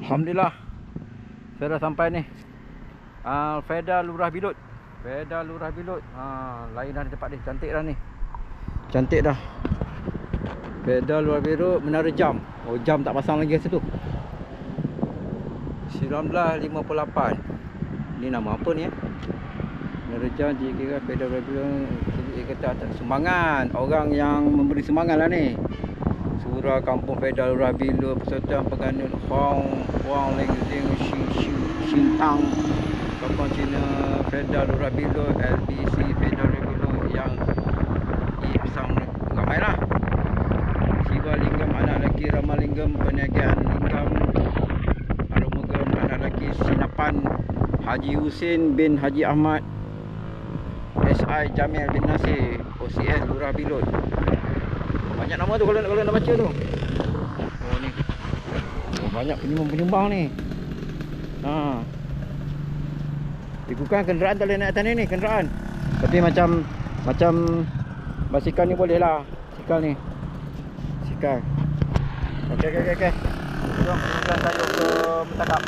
Alhamdulillah, saya dah sampai ni. Feda Lurah Bilut. Feda Lurah Bilut. Lain dah tempat ni, cantik dah ni. Cantik dah. Feda Lurah Bilut, Menara Jam. Oh, jam tak pasang lagi kat situ. 1958. Ni nama apa ni ya? Menara Jam, kira Feda Lurah Bilut. Dia kata sumbangan, orang yang memberi sumbangan lah ni. Surah Kampung Feda Lurah Bilut, Persatuan Penganut Hong Wang Leng Zing Xing Tang, Kampung Cina Feda Lurah Bilut, LBC Feda Lurah Bilut yang Ipsang ramai lah. Siwa Linggam anak lelaki, Ramalinggam Perniagaan Linggam, Arumugam anak lelaki, Sinapan Haji Husin bin Haji Ahmad, SI Jamil bin Nasir, OCS Lurah Bilut. Banyak nama tu kalau nak baca tu. Oh ni. Oh, banyak penyumbang ni. Bukan kenderaan tak boleh naik atas ni kenderaan. Tapi macam basikal ni boleh lah. Basikal ni. Basikal. Okey. Jom kita tajuk ke Mentakap.